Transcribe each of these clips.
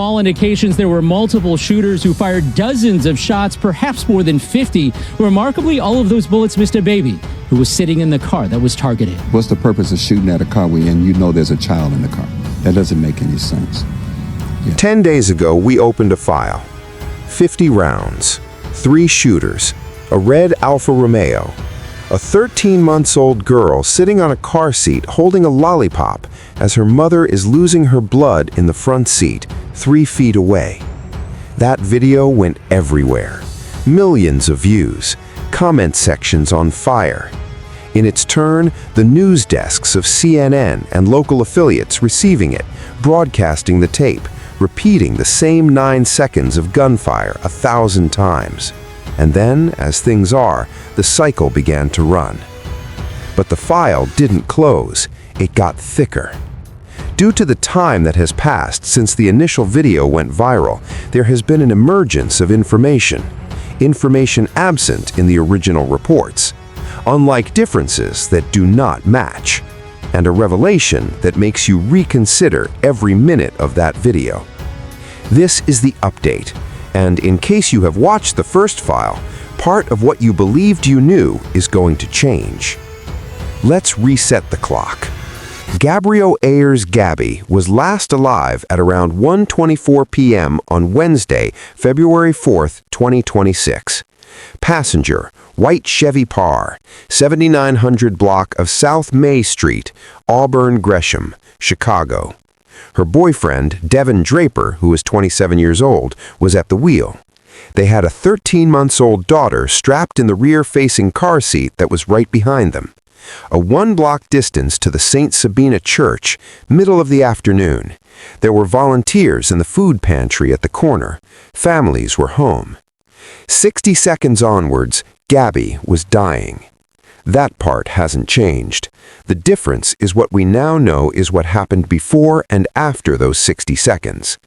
all indications, there were multiple shooters who fired dozens of shots, perhaps more than 50. Remarkably, all of those bullets missed a baby who was sitting in the car that was targeted. What's the purpose of shooting at a car when you know there's a child in the car? That doesn't make any sense. 10 days ago, we opened a file. 50 rounds, 3 shooters, a red Alfa Romeo, a 13-month-old girl sitting on a car seat holding a lollipop as her mother is losing her blood in the front seat 3 feet away. That video went everywhere. Millions of views, comment sections on fire. In its turn, the news desks of CNN and local affiliates receiving it, broadcasting the tape, repeating the same 9 seconds of gunfire 1,000 times. And then, as things are, the cycle began to run. But the file didn't close, it got thicker. Due to the time that has passed since the initial video went viral, there has been an emergence of information absent in the original reports, unlike differences that do not match, and a revelation that makes you reconsider every minute of that video. This is the update. And in case you have watched the first file, part of what you believed you knew is going to change. Let's reset the clock. Gabryel Ayers Gabby was last alive at around 1:24 p.m. on Wednesday, February 4th, 2026. Passenger, white Chevy Par, 7900 block of South May Street, Auburn, Gresham, Chicago. Her boyfriend, Devin Draper, who was 27 years old, was at the wheel. They had a 13-month-old daughter strapped in the rear-facing car seat that was right behind them. A 1-block distance to the St. Sabina Church, middle of the afternoon. There were volunteers in the food pantry at the corner. Families were home. 60 seconds onwards, Gabby was dying. That part hasn't changed. The difference is what we now know is what happened before and after those 60 seconds.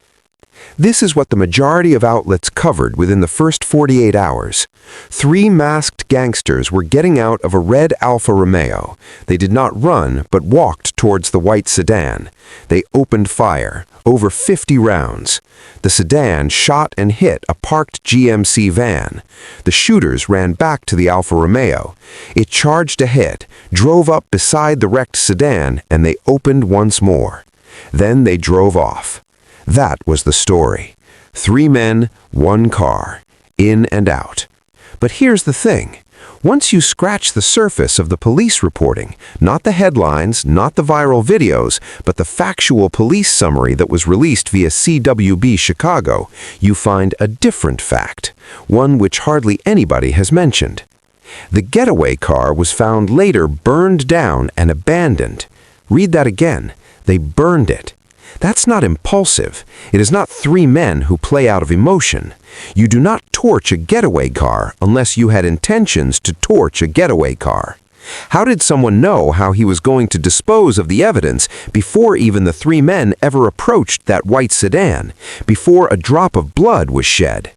This is what the majority of outlets covered within the first 48 hours. 3 masked gangsters were getting out of a red Alfa Romeo. They did not run, but walked towards the white sedan. They opened fire, over 50 rounds. The sedan shot and hit a parked GMC van. The shooters ran back to the Alfa Romeo. It charged ahead, drove up beside the wrecked sedan, and they opened once more. Then they drove off. That was the story. 3 men, 1 car, in and out. But here's the thing. Once you scratch the surface of the police reporting, not the headlines, not the viral videos, but the factual police summary that was released via CWB Chicago, you find a different fact, one which hardly anybody has mentioned. The getaway car was found later burned down and abandoned. Read that again. They burned it. That's not impulsive. It is not 3 men who play out of emotion. You do not torch a getaway car unless you had intentions to torch a getaway car. How did someone know how he was going to dispose of the evidence before even the 3 men ever approached that white sedan, before a drop of blood was shed?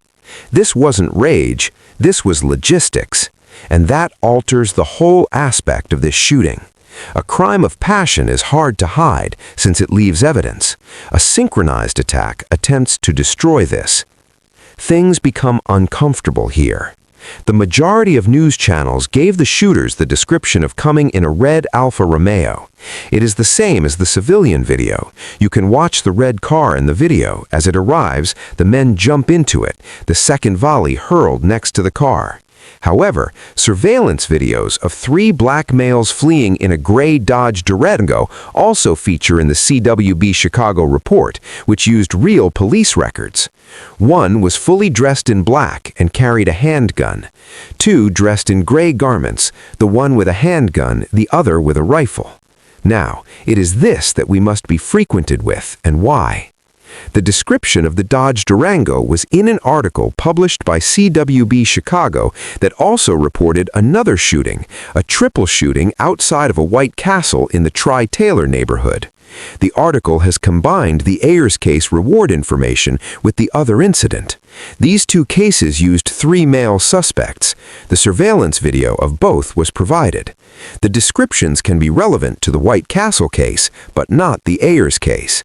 This wasn't rage, this was logistics. And that alters the whole aspect of this shooting. A crime of passion is hard to hide since it leaves evidence. A synchronized attack attempts to destroy this. Things become uncomfortable here. The majority of news channels gave the shooters the description of coming in a red Alfa Romeo. It is the same as the civilian video. You can watch the red car in the video. As it arrives, the men jump into it, the second volley hurled next to the car. However, surveillance videos of 3 black males fleeing in a gray Dodge Durango also feature in the CWB Chicago report, which used real police records. 1 was fully dressed in black and carried a handgun. 2 dressed in gray garments, the one with a handgun, the other with a rifle. Now, it is this that we must be frequented with, and why. The description of the Dodge Durango was in an article published by CWB Chicago that also reported another shooting, a triple shooting outside of a White Castle in the Tri-Taylor neighborhood. The article has combined the Ayers case reward information with the other incident. These 2 cases used 3 male suspects. The surveillance video of both was provided. The descriptions can be relevant to the White Castle case, but not the Ayers case.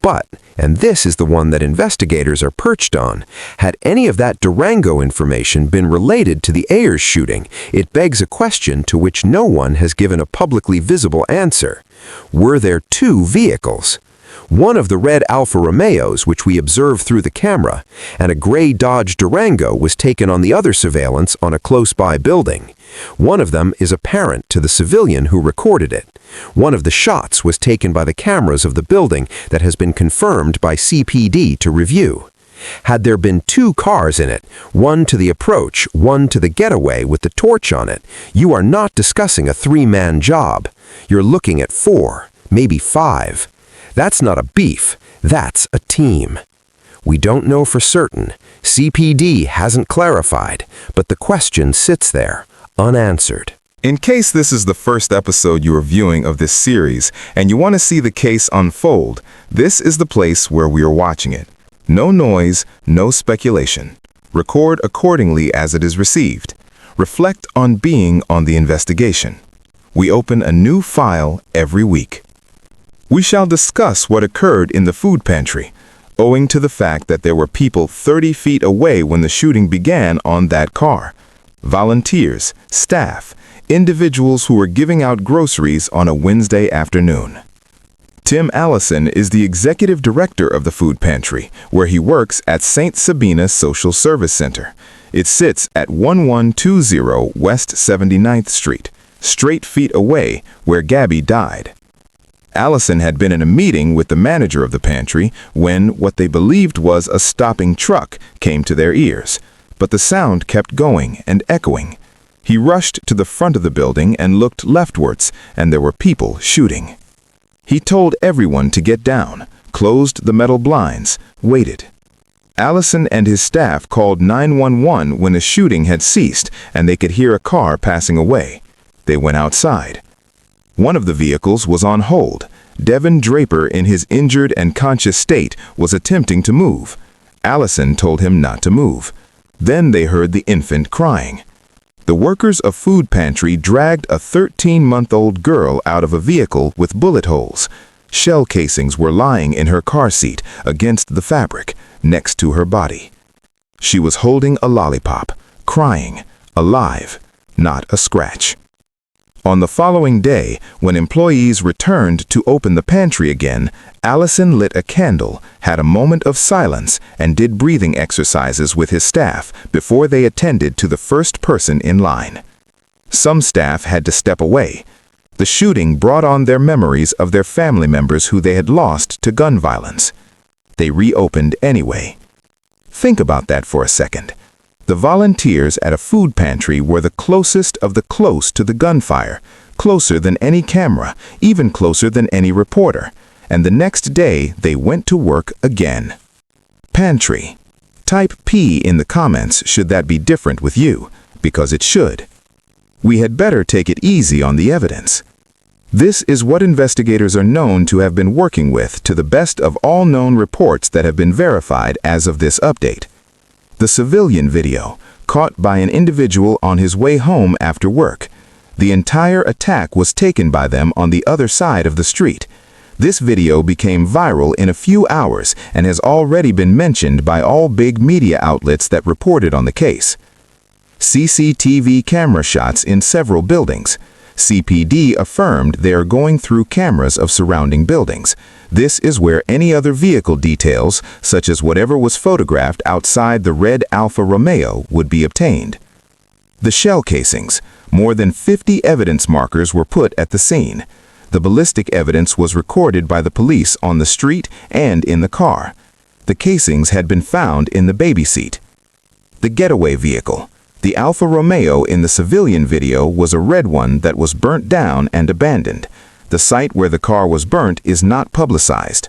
But, and this is the one that investigators are perched on, had any of that Durango information been related to the Ayers shooting, it begs a question to which no one has given a publicly visible answer. Were there two vehicles? One of the red Alfa Romeos, which we observed through the camera, and a gray Dodge Durango was taken on the other surveillance on a close-by building. One of them is apparent to the civilian who recorded it. One of the shots was taken by the cameras of the building that has been confirmed by CPD to review. Had there been two cars in it, one to the approach, one to the getaway with the torch on it, you are not discussing a three-man job. You're looking at 4, maybe 5. That's not a beef, that's a team. We don't know for certain. CPD hasn't clarified, but the question sits there, unanswered. In case this is the first episode you are viewing of this series and you want to see the case unfold, this is the place where we are watching it. No noise, no speculation. Record accordingly as it is received. Reflect on being on the investigation. We open a new file every week. We shall discuss what occurred in the food pantry, owing to the fact that there were people 30 feet away when the shooting began on that car. Volunteers, staff, individuals who were giving out groceries on a Wednesday afternoon. Tim Allison is the executive director of the food pantry, where he works at St. Sabina Social Service Center. It sits at 1120 West 79th Street, straight feet away where Gabby died. Allison had been in a meeting with the manager of the pantry when what they believed was a stopping truck came to their ears, but the sound kept going and echoing. He rushed to the front of the building and looked leftwards, and there were people shooting. He told everyone to get down, closed the metal blinds, waited. Allison and his staff called 911 when the shooting had ceased and they could hear a car passing away. They went outside. One of the vehicles was on hold. Devin Draper, in his injured and conscious state, was attempting to move. Allison told him not to move. Then they heard the infant crying. The workers of food pantry dragged a 13-month-old girl out of a vehicle with bullet holes. Shell casings were lying in her car seat against the fabric, next to her body. She was holding a lollipop, crying, alive, not a scratch. On the following day, when employees returned to open the pantry again, Allison lit a candle, had a moment of silence, and did breathing exercises with his staff before they attended to the first person in line. Some staff had to step away. The shooting brought on their memories of their family members who they had lost to gun violence. They reopened anyway. Think about that for a second. The volunteers at a food pantry were the closest of the close to the gunfire, closer than any camera, even closer than any reporter. And the next day, they went to work again. Pantry. Type P in the comments should that be different with you, because it should. We had better take it easy on the evidence. This is what investigators are known to have been working with to the best of all known reports that have been verified as of this update. The civilian video, caught by an individual on his way home after work. The entire attack was taken by them on the other side of the street. This video became viral in a few hours and has already been mentioned by all big media outlets that reported on the case. CCTV camera shots in several buildings. CPD affirmed they are going through cameras of surrounding buildings. This is where any other vehicle details, such as whatever was photographed outside the red Alfa Romeo, would be obtained. The shell casings. More than 50 evidence markers were put at the scene. The ballistic evidence was recorded by the police on the street and in the car. The casings had been found in the baby seat. The getaway vehicle. The Alfa Romeo in the civilian video was a red one that was burnt down and abandoned. The site where the car was burnt is not publicized.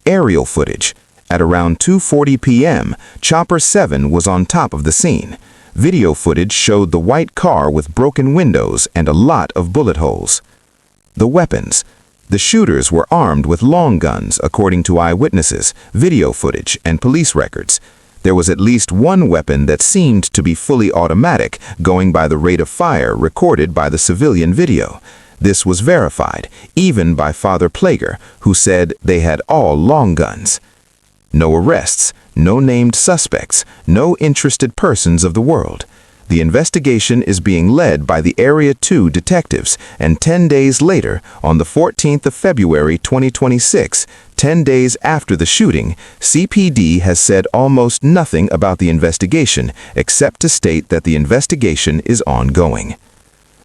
Aerial footage. At around 2:40 p.m., Chopper 7 was on top of the scene. Video footage showed the white car with broken windows and a lot of bullet holes. The weapons. The shooters were armed with long guns, according to eyewitnesses, video footage, and police records. There was at least one weapon that seemed to be fully automatic, going by the rate of fire recorded by the civilian video. This was verified, even by Father Plager, who said they had all long guns. No arrests, no named suspects, no interested persons of the world. The investigation is being led by the Area 2 detectives, and 10 days later, on the 14th of February 2026, 10 days after the shooting, CPD has said almost nothing about the investigation except to state that the investigation is ongoing.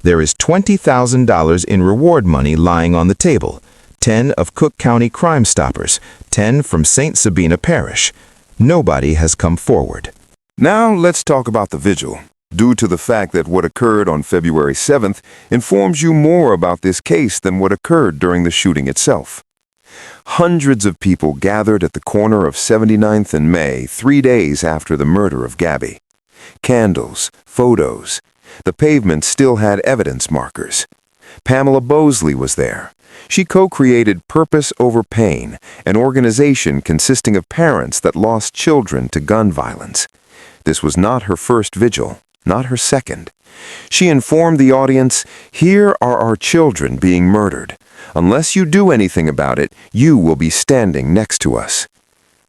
There is $20,000 in reward money lying on the table, 10 of Cook County Crime Stoppers, 10 from St. Sabina Parish. Nobody has come forward. Now let's talk about the Vigil, due to the fact that what occurred on February 7th informs you more about this case than what occurred during the shooting itself. Hundreds of people gathered at the corner of 79th and May 3 days after the murder of Gabby. Candles, photos. The pavement still had evidence markers. Pamela Bosley was there. She co-created Purpose Over Pain, an organization consisting of parents that lost children to gun violence. This was not her first vigil, not her second. She informed the audience, "Here are our children being murdered. Unless you do anything about it, you will be standing next to us."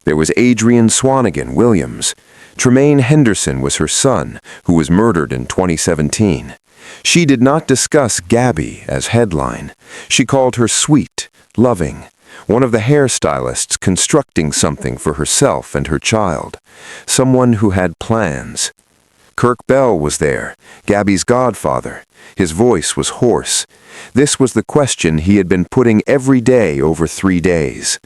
There was Adrian Swanigan Williams. Tremaine Henderson was her son, who was murdered in 2017. She did not discuss Gabby as headline. She called her sweet, loving, one of the hairstylists constructing something for herself and her child, someone who had plans. Kirk Bell was there, Gabby's godfather. His voice was hoarse. This was the question he had been putting every day over 3 days.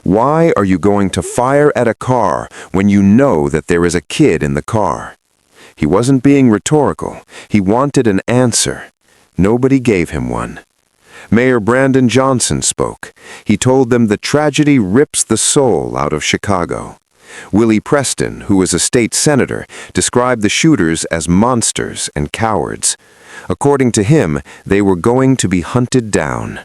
Why are you going to fire at a car when you know that there is a kid in the car? He wasn't being rhetorical. He wanted an answer. Nobody gave him one. Mayor Brandon Johnson spoke. He told them the tragedy rips the soul out of Chicago. Willie Preston, who was a state senator, described the shooters as monsters and cowards. According to him, they were going to be hunted down.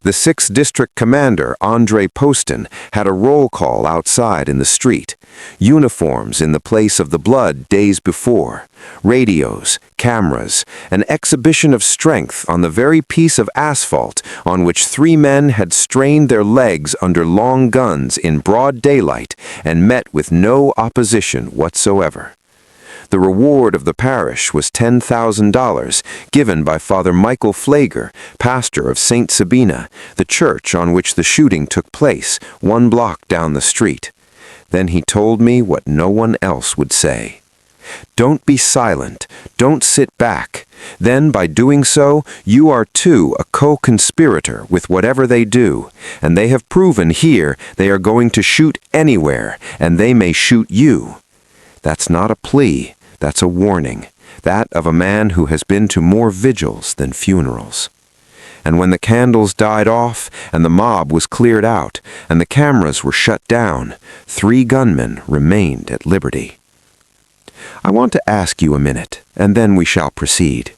The 6th District Commander, Andre Poston, had a roll call outside in the street. Uniforms in the place of the blood days before. Radios, cameras, an exhibition of strength on the very piece of asphalt on which 3 men had strained their legs under long guns in broad daylight and met with no opposition whatsoever. The reward of the parish was $10,000 given by Father Michael Flager, pastor of St. Sabina, the church on which the shooting took place, 1 block down the street. Then he told me what no one else would say. Don't be silent. Don't sit back. Then, by doing so, you are too a co-conspirator with whatever they do, and they have proven here they are going to shoot anywhere, and they may shoot you. That's not a plea, that's a warning, that of a man who has been to more vigils than funerals. And when the candles died off, and the mob was cleared out, and the cameras were shut down, 3 gunmen remained at liberty. I want to ask you a minute, and then we shall proceed.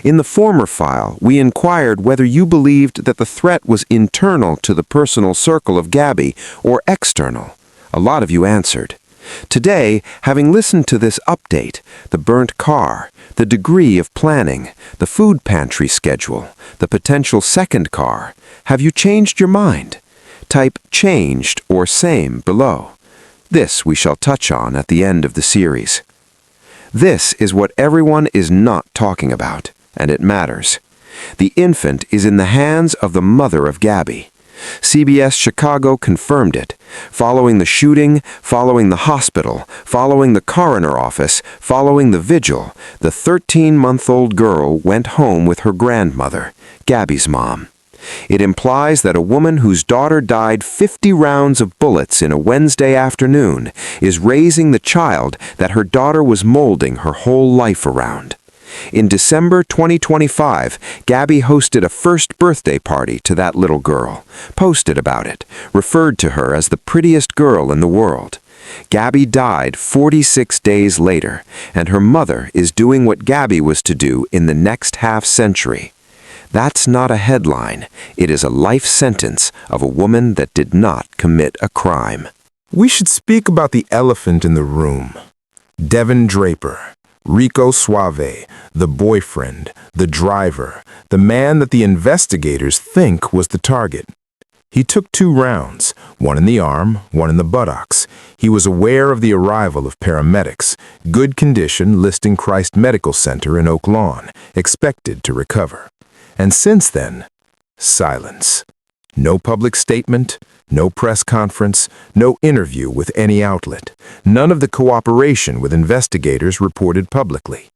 In the former file, we inquired whether you believed that the threat was internal to the personal circle of Gabby or external. A lot of you answered. Today, having listened to this update, the burnt car, the degree of planning, the food pantry schedule, the potential second car, have you changed your mind? Type changed or same below. This we shall touch on at the end of the series. This is what everyone is not talking about, and it matters. The infant is in the hands of the mother of Gabby. CBS Chicago confirmed it. Following the shooting, following the hospital, following the coroner office, following the vigil, the 13-month-old girl went home with her grandmother, Gabby's mom. It implies that a woman whose daughter died 50 rounds of bullets in a Wednesday afternoon is raising the child that her daughter was molding her whole life around. In December 2025, Gabby hosted a first birthday party to that little girl, posted about it, referred to her as the prettiest girl in the world. Gabby died 46 days later, and her mother is doing what Gabby was to do in the next half-century. That's not a headline. It is a life sentence of a woman that did not commit a crime. We should speak about the elephant in the room. Devin Draper, Rico Suave, the boyfriend, the driver, the man that the investigators think was the target. He took 2 rounds, one in the arm, one in the buttocks. He was aware of the arrival of paramedics, good condition, listing Christ Medical Center in Oak Lawn, expected to recover. And since then, silence. No public statement, no press conference, no interview with any outlet. None of the cooperation with investigators reported publicly.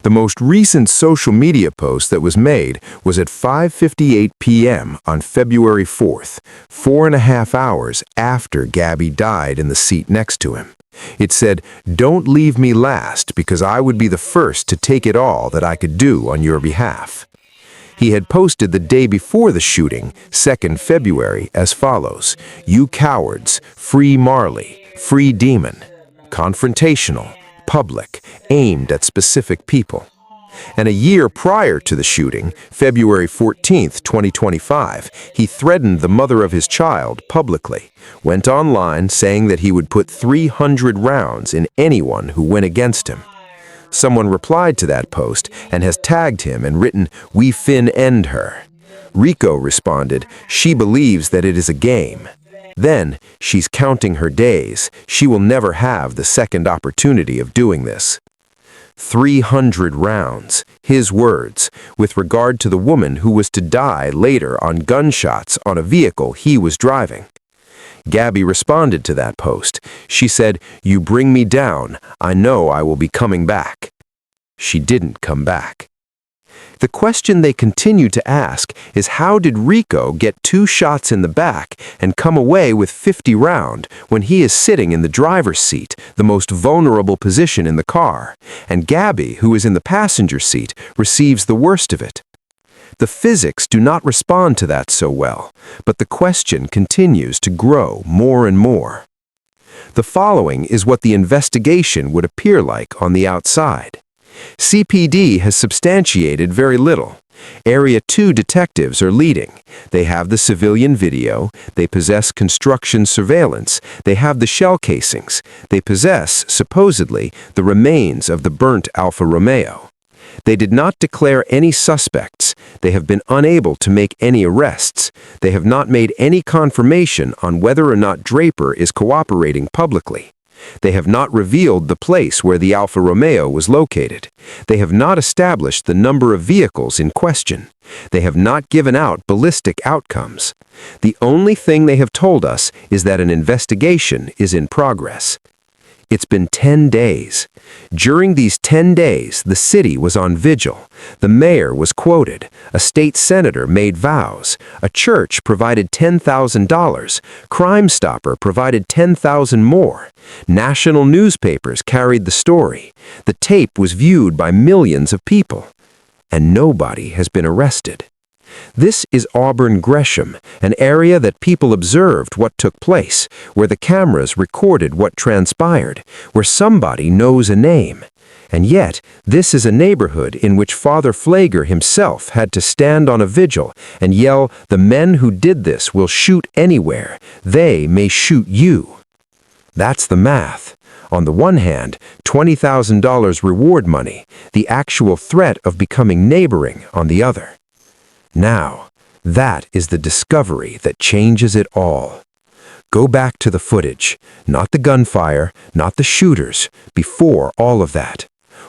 The most recent social media post that was made was at 5:58 p.m. on February 4th, 4.5 hours after Gabby died in the seat next to him. It said, "Don't leave me last because I would be the first to take it all that I could do on your behalf." He had posted the day before the shooting, 2nd February, as follows: "You cowards, free Marley, free Demon, confrontational, public, aimed at specific people." And a year prior to the shooting, February 14th, 2025, he threatened the mother of his child publicly, went online saying that he would put 300 rounds in anyone who went against him. Someone replied to that post and has tagged him and written, "We fin end her." Rico responded, "She believes that it is a game. Then, she's counting her days. She will never have the second opportunity of doing this." 300 rounds, his words, with regard to the woman who was to die later on gunshots on a vehicle he was driving. Gabby responded to that post. She said, "You bring me down. I know I will be coming back." She didn't come back. The question they continue to ask is, how did Rico get 2 shots in the back and come away with 50 rounds when he is sitting in the driver's seat, the most vulnerable position in the car, and Gabby, who is in the passenger seat, receives the worst of it? The physics do not respond to that so well, but the question continues to grow more and more. The following is what the investigation would appear like on the outside. CPD has substantiated very little. Area 2 detectives are leading. They have the civilian video, they possess construction surveillance, they have the shell casings, they possess, supposedly, the remains of the burnt Alfa Romeo. They did not declare any suspects. They have been unable to make any arrests. They have not made any confirmation on whether or not Draper is cooperating publicly. They have not revealed the place where the Alfa Romeo was located. They have not established the number of vehicles in question. They have not given out ballistic outcomes. The only thing they have told us is that an investigation is in progress. It's been 10 days. During these 10 days, the city was on vigil. The mayor was quoted. A state senator made vows. A church provided $10,000. Crime Stopper provided $10,000 more. National newspapers carried the story. The tape was viewed by millions of people. And nobody has been arrested. This is Auburn Gresham, an area that people observed what took place, where the cameras recorded what transpired, where somebody knows a name. And yet, this is a neighborhood in which Father Flager himself had to stand on a vigil and yell, "The men who did this will shoot anywhere. They may shoot you." That's the math. On the one hand, $20,000 reward money, the actual threat of becoming neighboring on the other. Now, that is the discovery that changes it all. Go back to the footage, not the gunfire, not the shooters, before all of that.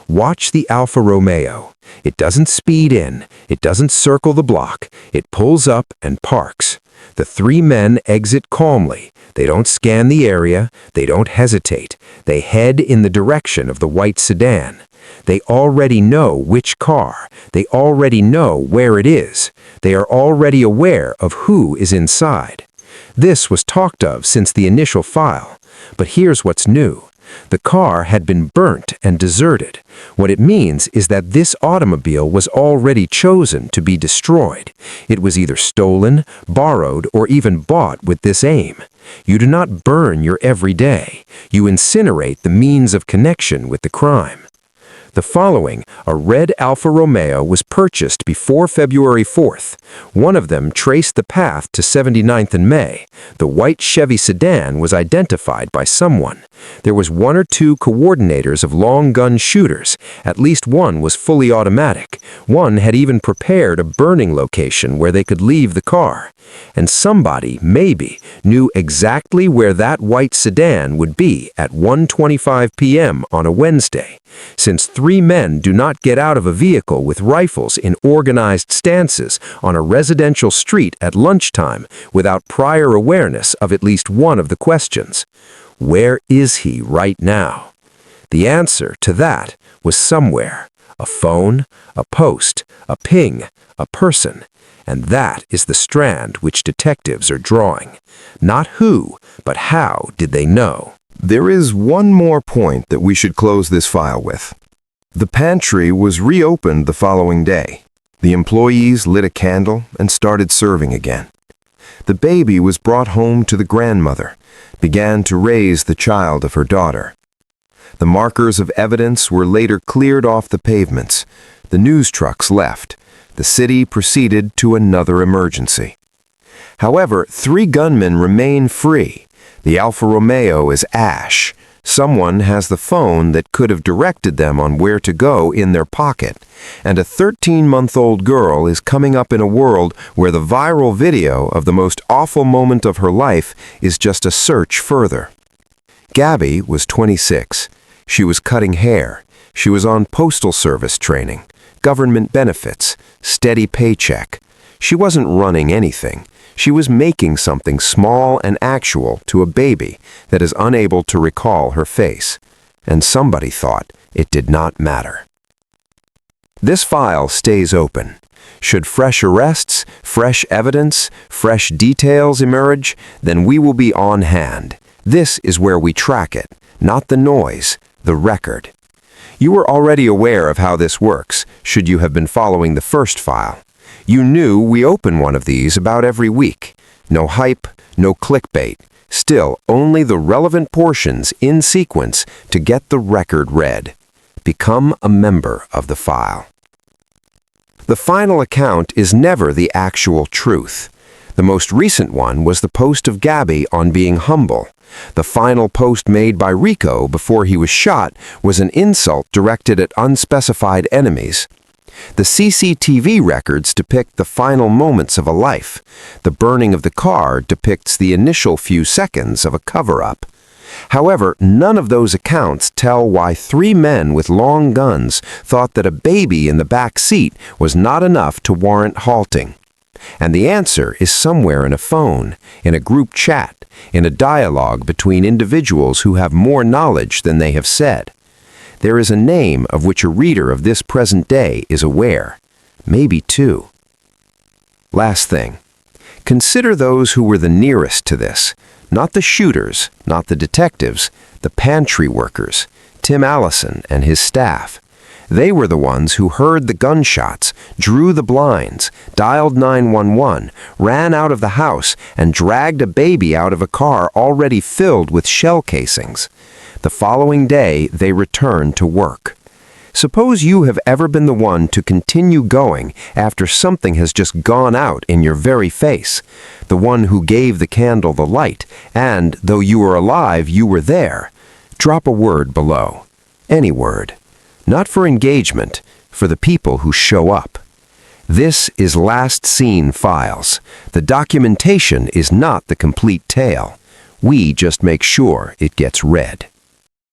Watch the Alfa Romeo. It doesn't speed in, it doesn't circle the block, it pulls up and parks. The 3 men exit calmly. They don't scan the area, they don't hesitate. They head in the direction of the white sedan. They already know which car. They already know where it is. They are already aware of who is inside. This was talked of since the initial file. But here's what's new. The car had been burnt and deserted. What it means is that this automobile was already chosen to be destroyed. It was either stolen, borrowed, or even bought with this aim. You do not burn your everyday. You incinerate the means of connection with the crime. The following, a red Alfa Romeo was purchased before February 4th. One of them traced the path to 79th and May. The white Chevy sedan was identified by someone. There was one or two coordinators of long gun shooters. At least one was fully automatic. One had even prepared a burning location where they could leave the car. And somebody, maybe, knew exactly where that white sedan would be at 1:25 p.m. on a Wednesday. Since 3 men do not get out of a vehicle with rifles in organized stances on a residential street at lunchtime without prior awareness of at least one of the questions. Where is he right now? The answer to that was somewhere. A phone, a post, a ping, a person. And that is the strand which detectives are drawing. Not who, but how did they know? There is one more point that we should close this file with. The pantry was reopened the following day. The employees lit a candle and started serving again. The baby was brought home to the grandmother, began to raise the child of her daughter. The markers of evidence were later cleared off the pavements. The news trucks left. The city proceeded to another emergency. However, 3 gunmen remain free. The Alfa Romeo is ash. Someone has the phone that could have directed them on where to go in their pocket. And a 13-month-old girl is coming up in a world where the viral video of the most awful moment of her life is just a search further. Gabby was 26. She was cutting hair. She was on postal service training, government benefits, steady paycheck. She wasn't running anything. She was making something small and actual to a baby that is unable to recall her face. And somebody thought it did not matter. This file stays open. Should fresh arrests, fresh evidence, fresh details emerge, then we will be on hand. This is where we track it, not the noise, the record. You were already aware of how this works, should you have been following the first file. You knew we open one of these about every week. No hype, no clickbait. Still, only the relevant portions in sequence to get the record read. Become a member of the file. The final account is never the actual truth. The most recent one was the post of Gabby on being humble. The final post made by Rico before he was shot was an insult directed at unspecified enemies. The CCTV records depict the final moments of a life. The burning of the car depicts the initial few seconds of a cover-up. However, none of those accounts tell why 3 men with long guns thought that a baby in the back seat was not enough to warrant halting. And the answer is somewhere in a phone, in a group chat, in a dialogue between individuals who have more knowledge than they have said. There is a name of which a reader of this present day is aware. Maybe 2. Last thing. Consider those who were the nearest to this. Not the shooters, not the detectives, the pantry workers, Tim Allison and his staff. They were the ones who heard the gunshots, drew the blinds, dialed 911, ran out of the house, and dragged a baby out of a car already filled with shell casings. The following day, they returned to work. Suppose you have ever been the one to continue going after something has just gone out in your very face, the one who gave the candle the light, and, though you were alive, you were there. Drop a word below. Any word. Not for engagement, for the people who show up. This is Last Seen Files. The documentation is not the complete tale. We just make sure it gets read.